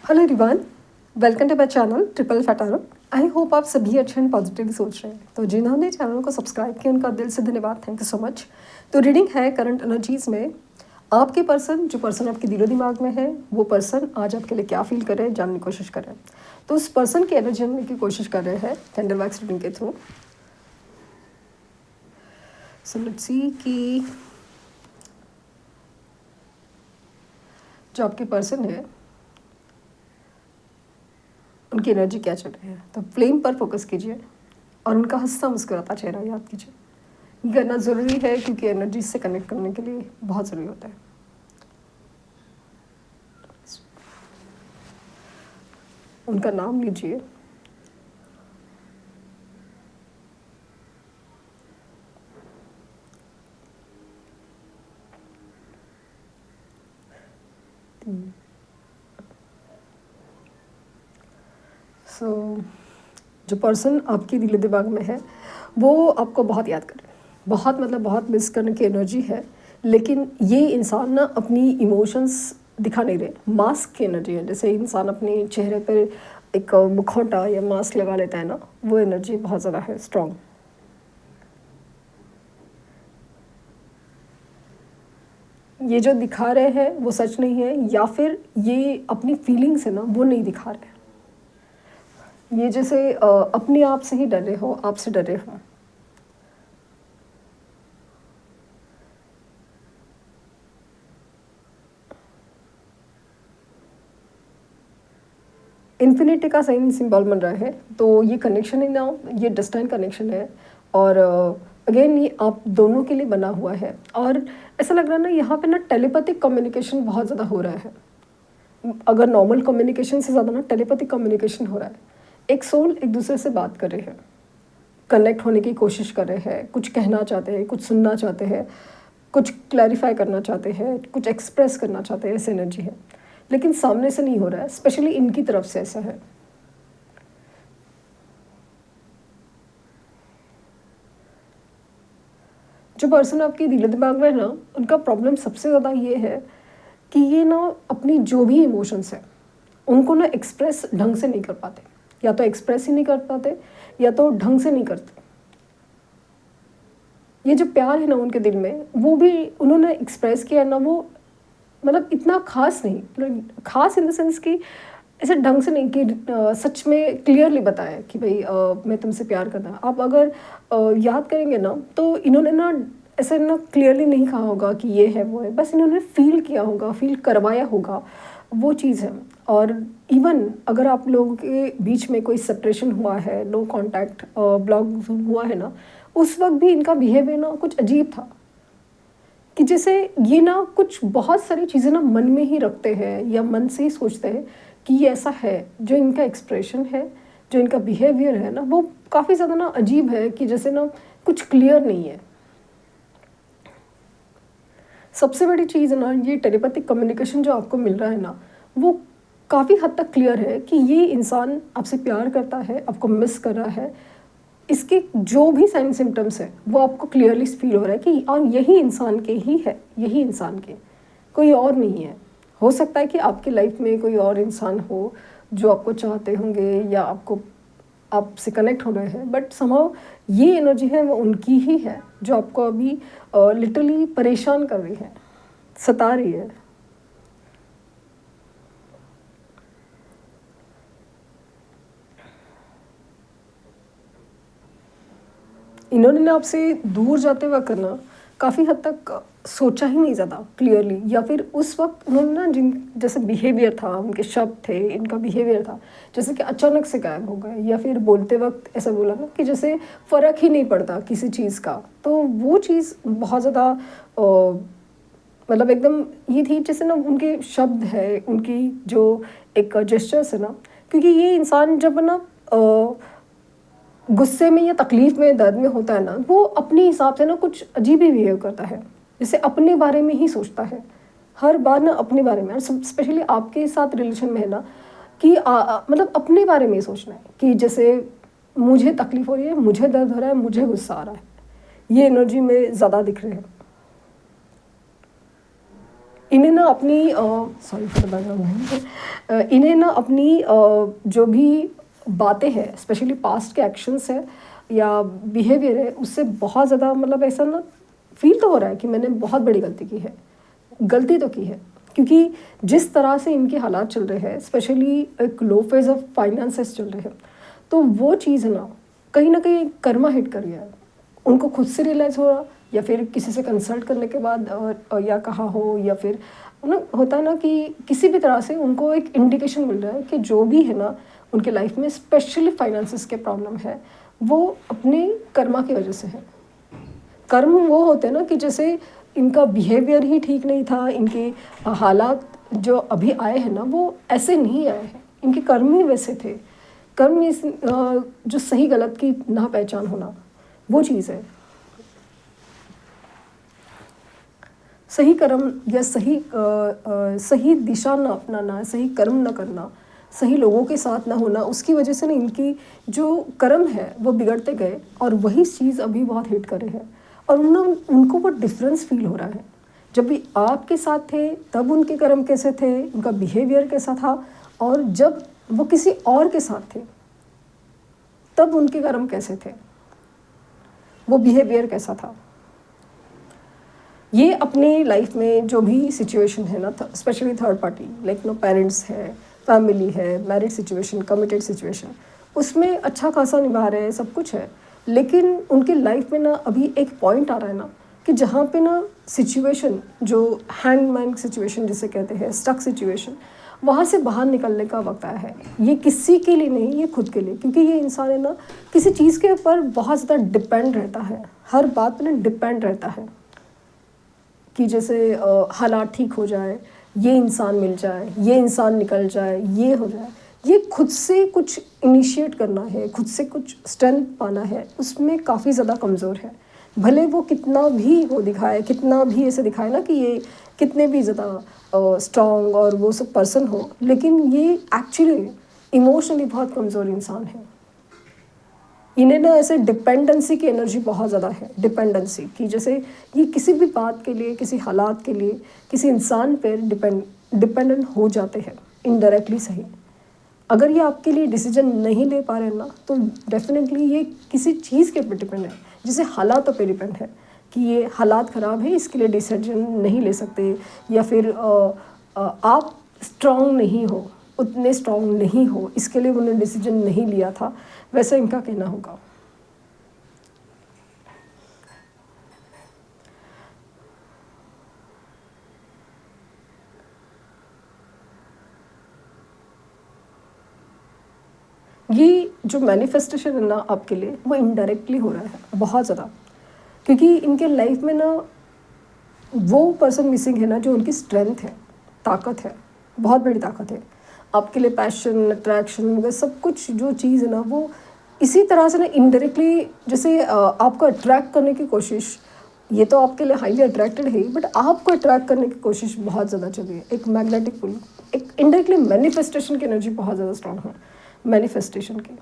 Hello everyone, welcome to my channel triple फैटारो। I hope आप सभी अच्छे एंड पॉजिटिवली सोच रहे हैं। तो जिन्होंने चैनल को सब्सक्राइब किया उनका दिल से धन्यवाद, थैंक यू सो मच। तो रीडिंग है करंट एनर्जीज़ में आपके पर्सन, जो पर्सन आपके दिलो दिमाग में है, वो पर्सन आज आपके लिए क्या फील कर रहे हैं जानने की कोशिश कर रहे हैं। तो उस पर्सन की एनर्जी जानने की कोशिश कर रहे हैं कैंडल वैक्स रीडिंग के थ्रू। सो लेट्स सी कि जो आपके पर्सन है उनकी एनर्जी क्या चल रही है। तो फ्लेम पर फोकस कीजिए और उनका हंसता मुस्कुराता चेहरा याद कीजिए। ये करना ज़रूरी है क्योंकि एनर्जी से कनेक्ट करने के लिए बहुत ज़रूरी होता है। उनका नाम लीजिए। जो पर्सन आपके दिल दिमाग में है वो आपको बहुत याद करे, बहुत बहुत मिस करने की एनर्जी है। लेकिन ये इंसान ना अपनी इमोशंस दिखा नहीं रहे, मास्क की एनर्जी है। जैसे इंसान अपने चेहरे पर एक मुखौटा या मास्क लगा लेता है ना, वो एनर्जी बहुत ज़्यादा है, स्ट्रॉन्ग। ये जो दिखा रहे हैं वो सच नहीं है, या फिर ये अपनी फीलिंग्स है ना वो नहीं दिखा रहे हैं। ये जैसे अपने आप से ही डर रहे हो, आपसे डर रहे हो। इन्फिनिटी का साइन सिंबल बन रहा है, तो ये कनेक्शन है ना, ये डिस्टेंट कनेक्शन है। और अगेन ये आप दोनों के लिए बना हुआ है। और ऐसा लग रहा है ना यहाँ पे ना टेलीपैथिक कम्युनिकेशन बहुत ज़्यादा हो रहा है। अगर नॉर्मल कम्युनिकेशन से ज़्यादा ना टेलीपैथिक कम्युनिकेशन हो रहा है। एक सोल एक दूसरे से बात कर रहे हैं, कनेक्ट होने की कोशिश कर रहे हैं, कुछ कहना चाहते हैं, कुछ सुनना चाहते हैं, कुछ क्लैरिफाई करना चाहते हैं, कुछ एक्सप्रेस करना चाहते हैं। ऐसी एनर्जी है, लेकिन सामने से नहीं हो रहा है, स्पेशली इनकी तरफ से ऐसा है। जो पर्सन आपकी दिल दिमाग में है ना, उनका प्रॉब्लम सबसे ज़्यादा ये है कि ये ना अपनी जो भी इमोशंस है उनको ना एक्सप्रेस ढंग से नहीं कर पाते, या तो एक्सप्रेस ही नहीं कर पाते या तो ढंग से नहीं करते। ये जो प्यार है ना उनके दिल में, वो भी उन्होंने एक्सप्रेस किया है ना, वो इतना खास नहीं, खास इन द सेंस कि ऐसे ढंग से नहीं कि सच में क्लियरली बताया कि भाई मैं तुमसे प्यार करता हूँ। आप अगर याद करेंगे ना, तो इन्होंने ना ऐसे ना क्लियरली नहीं कहा होगा कि ये है वो है, बस इन्होंने फील किया होगा, फील करवाया होगा, वो चीज़ है। और इवन अगर आप लोगों के बीच में कोई सेपरेशन हुआ है, नो कॉन्टैक्ट, ब्लॉक हुआ है ना, उस वक्त भी इनका बिहेवियर ना कुछ अजीब था कि जैसे ये ना कुछ बहुत सारी चीज़ें ना मन में ही रखते हैं या मन से ही सोचते हैं कि ये ऐसा है। जो इनका एक्सप्रेशन है, जो इनका बिहेवियर है ना, वो काफ़ी ज़्यादा ना अजीब है कि जैसे ना कुछ क्लियर नहीं है। सबसे बड़ी चीज़ है ना, ये टेलीपैथिक कम्युनिकेशन जो आपको मिल रहा है ना, वो काफ़ी हद तक क्लियर है कि ये इंसान आपसे प्यार करता है, आपको मिस कर रहा है। इसके जो भी साइन सिम्टम्स है वो आपको क्लियरली फील हो रहा है कि और यही इंसान के ही है, यही इंसान के, कोई और नहीं है। हो सकता है कि आपकी लाइफ में कोई और इंसान हो जो आपको चाहते होंगे या आपको आपसे कनेक्ट हो रहे हैं, बट समहाउ ये एनर्जी है वो उनकी ही है जो आपको अभी लिटरली परेशान कर रही है, सता रही है। इन्होंने ना आपसे दूर जाते वक्त ना काफ़ी हद तक सोचा ही नहीं ज़्यादा क्लियरली, या फिर उस वक्त उन्होंने ना जिन जैसे बिहेवियर था, उनके शब्द थे, इनका बिहेवियर था, जैसे कि अचानक से गायब हो गए, या फिर बोलते वक्त ऐसा बोला ना कि जैसे फ़र्क ही नहीं पड़ता किसी चीज़ का। तो वो चीज़ बहुत ज़्यादा एकदम ये थी, जैसे ना उनके शब्द है, उनकी जो एक जेस्चर्स है ना, क्योंकि ये इंसान जब ना गुस्से में या तकलीफ में, दर्द में होता है ना, वो अपने हिसाब से ना कुछ अजीब ही बिहेव करता है, जैसे अपने बारे में ही सोचता है हर बार ना, अपने बारे में। और स्पेशली आपके साथ रिलेशन में है ना कि अपने बारे में ही सोचना है कि जैसे मुझे तकलीफ हो रही है, मुझे दर्द हो रहा है, मुझे गुस्सा आ रहा है। ये एनर्जी में ज़्यादा दिख रहे हैं। इन्हें ना अपनी सॉरी फॉर द बैकग्राउंड, इन्हें ना अपनी जो भी बातें हैं, स्पेशली पास्ट के एक्शंस है या बिहेवियर है, उससे बहुत ज़्यादा मतलब ऐसा ना फील तो हो रहा है कि मैंने बहुत बड़ी गलती की है, गलती तो की है। क्योंकि जिस तरह से इनके हालात चल रहे हैं, स्पेशली एक लो फेज ऑफ फाइनेंसेस चल रहे हैं, तो वो चीज़ ना कहीं कर्मा हिट कर गया है। उनको खुद से रियलाइज़ हो रहा, या फिर किसी से कंसल्ट करने के बाद या कहा हो, या फिर ना होता है ना कि किसी भी तरह से उनको एक इंडिकेशन मिल रहा है कि जो भी है ना उनके लाइफ में स्पेशली फाइनेंसेस के प्रॉब्लम है, वो अपने कर्मा की वजह से है। कर्म वो होते हैं ना कि जैसे इनका बिहेवियर ही ठीक नहीं था, इनके हालात जो अभी आए हैं ना वो ऐसे नहीं आए हैं, इनके कर्म ही वैसे थे। कर्म इस जो सही गलत की ना पहचान होना, वो चीज़ है। सही कर्म या सही दिशा ना अपनाना, सही कर्म ना करना, सही लोगों के साथ ना होना, उसकी वजह से ना इनकी जो कर्म है वो बिगड़ते गए, और वही चीज़ अभी बहुत हिट करे है। और उनको वो डिफरेंस फील हो रहा है। जब भी आपके साथ थे तब उनके कर्म कैसे थे, उनका बिहेवियर कैसा था, और जब वो किसी और के साथ थे तब उनके कर्म कैसे थे, वो बिहेवियर कैसा था। ये अपनी लाइफ में जो भी सिचुएशन है ना, specially third party like parents है, फैमिली है, मैरिड सिचुएशन, कमिटेड सिचुएशन, उसमें अच्छा खासा निभा रहे हैं, सब कुछ है। लेकिन उनके लाइफ में ना अभी एक पॉइंट आ रहा है ना कि जहाँ पे ना सिचुएशन, जो हैंगमैन सिचुएशन जिसे कहते हैं, स्टक सिचुएशन, वहाँ से बाहर निकलने का वक्त आया है। ये किसी के लिए नहीं, ये खुद के लिए। क्योंकि ये इंसान है ना किसी चीज़ के ऊपर बहुत ज़्यादा डिपेंड रहता है, हर बात पर ना डिपेंड रहता है कि जैसे हालात ठीक हो जाए, ये इंसान मिल जाए, ये इंसान निकल जाए, ये हो जाए। ये खुद से कुछ इनिशिएट करना है, खुद से कुछ स्ट्रेंथ पाना है, उसमें काफ़ी ज़्यादा कमज़ोर है। भले वो कितना भी वो दिखाए, कितना भी ऐसे दिखाए ना कि ये कितने भी ज़्यादा स्ट्रॉन्ग और वो सब पर्सन हो, लेकिन ये एक्चुअली इमोशनली बहुत कमज़ोर इंसान है। इन्हें ना ऐसे डिपेंडेंसी की एनर्जी बहुत ज़्यादा है, डिपेंडेंसी की, जैसे ये किसी भी बात के लिए, किसी हालात के लिए, किसी इंसान पर डिपेंडेंट हो जाते हैं, इनडायरेक्टली सही। अगर ये आपके लिए डिसीजन नहीं ले पा रहे ना, तो डेफिनेटली ये किसी चीज़ के ऊपर डिपेंड है, जैसे हालातों पे डिपेंड है कि ये हालात ख़राब है, इसके लिए डिसीजन नहीं ले सकते, या फिर आप स्ट्रॉन्ग नहीं हो, उतने स्ट्रॉन्ग नहीं हो, इसके लिए उन्होंने डिसीजन नहीं लिया था, वैसा इनका कहना होगा। ये जो मैनिफेस्टेशन है ना आपके लिए, वो इनडायरेक्टली हो रहा है बहुत ज़्यादा, क्योंकि इनके लाइफ में ना वो पर्सन मिसिंग है ना जो उनकी स्ट्रेंथ है, ताकत है, बहुत बड़ी ताकत है। आपके लिए पैशन, अट्रैक्शन वगैरह सब कुछ जो चीज़ है ना, वो इसी तरह से ना इनडायरेक्टली जैसे आपको अट्रैक्ट करने की कोशिश, ये तो आपके लिए हाईली अट्रैक्टेड है, बट आपको अट्रैक्ट करने की कोशिश बहुत ज़्यादा चल रही है। एक मैग्नेटिक पुल, एक इनडायरेक्टली मैनिफेस्टेशन की एनर्जी बहुत ज़्यादा स्ट्रॉन्ग है, मैनिफेस्टेशन की।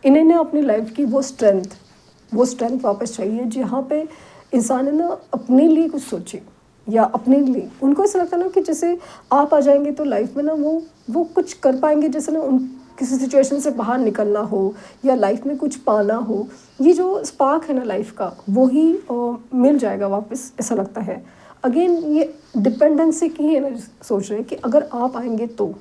इन्हें ना अपनी लाइफ की वो स्ट्रेंथ वापस चाहिए, जहाँ पे इंसान है ना अपने लिए कुछ सोचे, या अपने लिए उनको ऐसा लगता है ना कि जैसे आप आ जाएंगे तो लाइफ में ना वो कुछ कर पाएंगे, जैसे ना उन किसी सिचुएशन से बाहर निकलना हो या लाइफ में कुछ पाना हो, ये जो स्पार्क है ना लाइफ का, वो ही मिल जाएगा वापस, ऐसा लगता है। अगेन ये डिपेंडेंसी की ही सोच रहे हैं कि अगर आप आएंगे तो,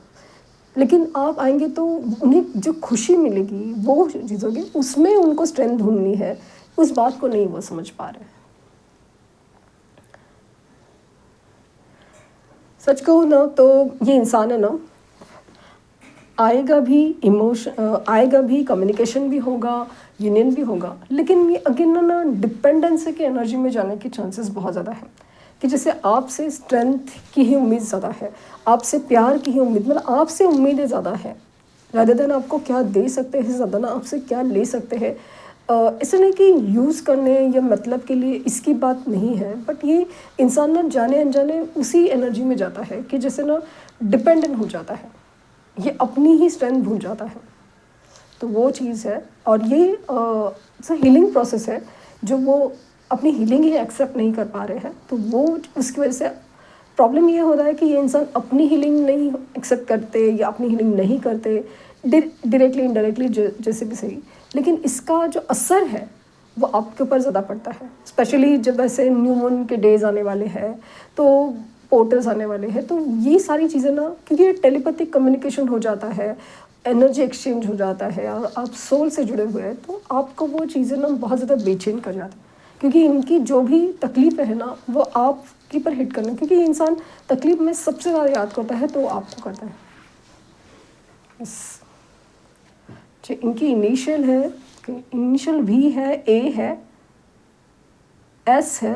लेकिन आप आएंगे तो उन्हें जो खुशी मिलेगी वो चीज़ होगी, उसमें उनको स्ट्रेंथ ढूंढनी है, उस बात को नहीं वो समझ पा रहे। सच कहूँ ना तो ये इंसान है ना, आएगा भी, कम्युनिकेशन भी होगा, यूनियन भी होगा, लेकिन ये अगेन ना डिपेंडेंसी की एनर्जी में जाने के चांसेस बहुत ज़्यादा है कि जैसे आपसे स्ट्रेंथ की ही उम्मीद ज़्यादा है, आपसे प्यार की ही उम्मीद, मतलब आपसे उम्मीदें ज़्यादा है, रादर देन आपको क्या दे सकते हैं ज़्यादा ना आपसे क्या ले सकते हैं। ऐसा नहीं कि यूज़ करने या मतलब के लिए, इसकी बात नहीं है, बट ये इंसान ना जाने अनजाने उसी एनर्जी में जाता है कि जैसे ना डिपेंडेंट हो जाता है, ये अपनी ही स्ट्रेंथ भूल जाता है। तो वो चीज़ है, और ये हीलिंग प्रोसेस है, जो वो अपनी हीलिंग ही एक्सेप्ट नहीं कर पा रहे हैं, तो वो उसकी वजह से प्रॉब्लम ये होता है कि ये इंसान अपनी हीलिंग नहीं एक्सेप्ट करते या अपनी हीलिंग नहीं करते, डायरेक्टली इनडायरेक्टली जैसे भी सही, लेकिन इसका जो असर है वो आपके ऊपर ज़्यादा पड़ता है। स्पेशली जब ऐसे न्यू मून के डेज आने वाले हैं, तो पोर्टल्स आने वाले हैं, तो ये सारी चीज़ें ना, क्योंकि ये टेलीपैथिक कम्युनिकेशन हो जाता है, एनर्जी एक्सचेंज हो जाता है और आप सोल से जुड़े हुए हैं, तो आपको वो चीज़ें ना बहुत ज़्यादा बेचैन कर जाती है, क्योंकि इनकी जो भी तकलीफ़ है ना वो आपके पर हिट करना, क्योंकि इंसान तकलीफ़ में सबसे ज़्यादा याद करता है तो आपको करता है। बस जो इनकी इनिशियल है, इनिशियल वी है, ए है, एस है,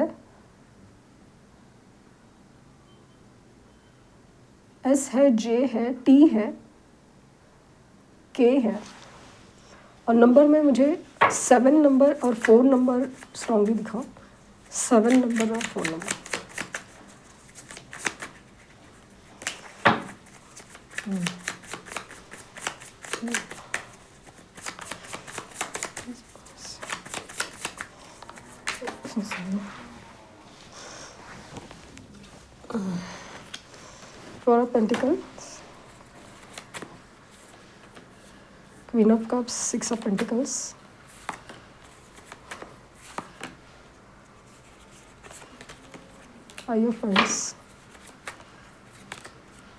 एस है, जे है, टी है, के है, और नंबर में मुझे 7 नंबर और 4 नंबर स्ट्रॉन्गली दिखाओ। 7 नंबर और 4 number. Four of Pentacles, Queen of Cups, 6 of Pentacles, Five of Wands,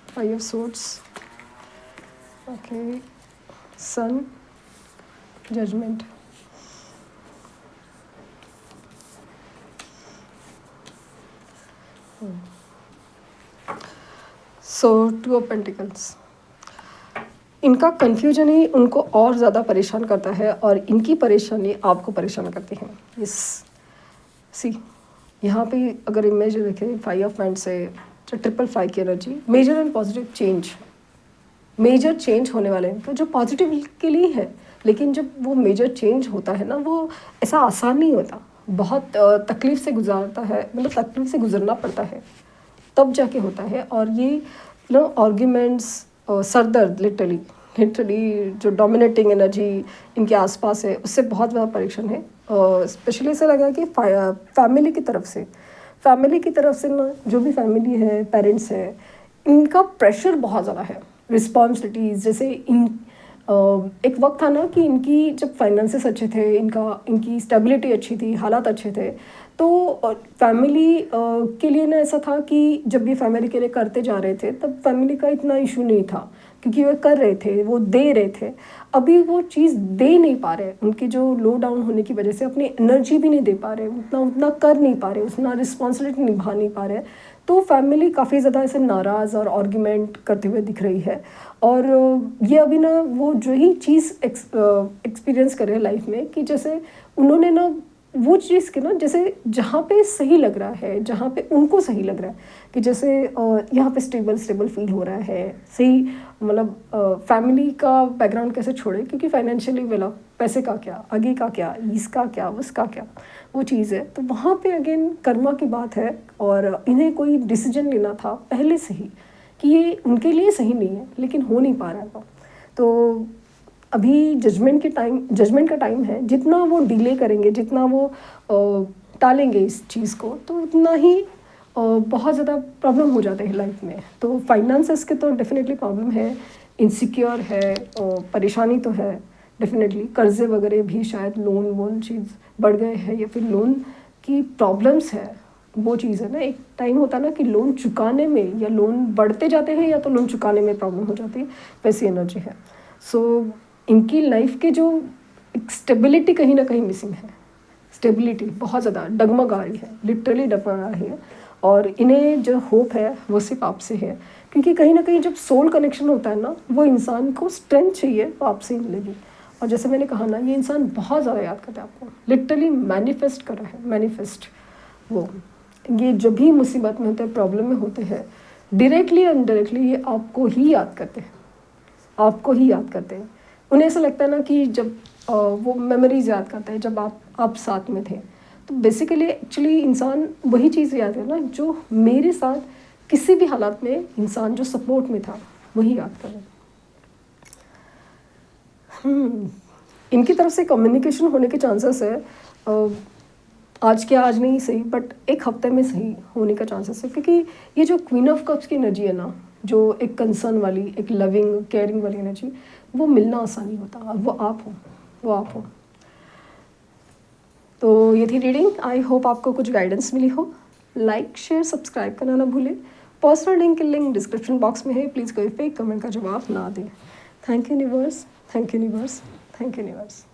Five of Swords, okay, Sun, Judgment. So 2 of pentacles. इनका कन्फ्यूजन ही उनको और ज़्यादा परेशान करता है और इनकी परेशानी आपको परेशान करती है। इस सी यहाँ पे अगर इमेज देखें 5 ऑफ वांड्स से जो 555 की energy, major and positive change, major change होने वाले हैं, तो जो पॉजिटिव के लिए है, लेकिन जब वो मेजर चेंज होता है ना, वो ऐसा आसान नहीं होता, बहुत तकलीफ़ से गुजारता है, मतलब तकलीफ़ से गुजरना पड़ता है तब जाके होता है। और ये आर्ग्यूमेंट्स, सरदर्द, लिटरली जो डोमिनेटिंग एनर्जी इनके आसपास है उससे बहुत बड़ा परेशान है। स्पेशली ऐसा लगा कि फैमिली की तरफ से ना, जो भी फैमिली है, पेरेंट्स है, इनका प्रेशर बहुत ज़्यादा है, रिस्पॉन्सिबिलिटीज़। जैसे एक वक्त था ना कि इनकी जब फाइनेंसेस अच्छे थे, इनकी स्टेबिलिटी अच्छी थी, हालात अच्छे थे, तो फैमिली के लिए ना ऐसा था कि जब ये फैमिली के लिए करते जा रहे थे तब फैमिली का इतना इशू नहीं था, क्योंकि वो कर रहे थे, वो दे रहे थे। अभी वो चीज़ दे नहीं पा रहे, उनके जो लो डाउन होने की वजह से अपनी एनर्जी भी नहीं दे पा रहे, उतना कर नहीं पा रहे, उतना रिस्पॉन्सिबिलिटी निभा नहीं पा रहे, तो फैमिली काफ़ी ज़्यादा ऐसे नाराज़ और आर्ग्यूमेंट करते हुए दिख रही है। और ये अभी ना वो जो ही चीज़ एक्सपीरियंस कर रहे हैं लाइफ में, कि जैसे उन्होंने ना वो चीज़ के ना, जैसे जहाँ पे सही लग रहा है, जहाँ पे उनको सही लग रहा है, कि जैसे यहाँ पे स्टेबल फील हो रहा है, सही, मतलब फैमिली का बैकग्राउंड कैसे छोड़े, क्योंकि फाइनेंशियली वेल ऑफ, पैसे का क्या, आगे का क्या, इसका क्या, उसका क्या, वो चीज़ है। तो वहाँ पे अगेन कर्मा की बात है, और इन्हें कोई डिसीजन लेना था पहले से ही कि ये उनके लिए सही नहीं है, लेकिन हो नहीं पा रहा है। तो अभी जजमेंट का टाइम है। जितना वो डिले करेंगे, जितना वो टालेंगे इस चीज़ को, तो उतना ही बहुत ज़्यादा प्रॉब्लम हो जाते हैं लाइफ में। तो फाइनेंसेस के तो डेफिनेटली प्रॉब्लम है, इनसिक्योर है, परेशानी तो है डेफिनेटली। कर्जे वगैरह भी शायद, लोन वोन चीज़ बढ़ गए हैं, या फिर लोन की प्रॉब्लम्स है, वो चीज़ है ना। एक टाइम होता है ना कि लोन चुकाने में, या लोन बढ़ते जाते हैं या तो लोन चुकाने में प्रॉब्लम हो जाती है, वैसी एनर्जी है। सो इनकी लाइफ के जो एक स्टेबिलिटी कहीं ना कहीं मिसिंग है, स्टेबिलिटी बहुत ज़्यादा डगमगा रही है, लिटरली डगमगा रही है। और इन्हें जो होप है वो सिर्फ आपसे है, क्योंकि कहीं ना कहीं जब सोल कनेक्शन होता है ना, वो इंसान को स्ट्रेंथ चाहिए, वो आपसे ही मिलेगी। और जैसे मैंने कहा ना, ये इंसान बहुत ज़्यादा याद करता है आपको, लिटरली मैनिफेस्ट कर रहा है, मैनिफेस्ट। वो ये जब भी मुसीबत में होते हैं, प्रॉब्लम में होते हैं, डायरेक्टली इनडायरेक्टली ये आपको ही याद करते हैं, आपको ही याद करते हैं। उन्हें ऐसा लगता है ना कि जब वो मेमोरीज याद करते हैं जब आप साथ में थे, तो बेसिकली एक्चुअली इंसान वही चीज़ याद है ना, जो मेरे साथ किसी भी हालात में इंसान जो सपोर्ट में था, वही याद कर रहे हैं। इनकी तरफ से कम्युनिकेशन होने के चांसेस है। आज के आज नहीं सही बट एक हफ्ते में सही होने का चांसेस है, क्योंकि ये जो क्वीन ऑफ कप्स की एनर्जी है ना, जो एक कंसर्न वाली, एक लविंग केयरिंग वाली एनर्जी, वो मिलना आसान नहीं होता। अब वो आप हो, वो आप हो। तो ये थी रीडिंग। आई होप आपको कुछ गाइडेंस मिली हो। लाइक शेयर सब्सक्राइब करना ना भूलें। पर्सनल लिंक डिस्क्रिप्शन बॉक्स में है, प्लीज़ कोई फेक कमेंट का जवाब ना दें। Thank you universe, thank you universe, thank you universe.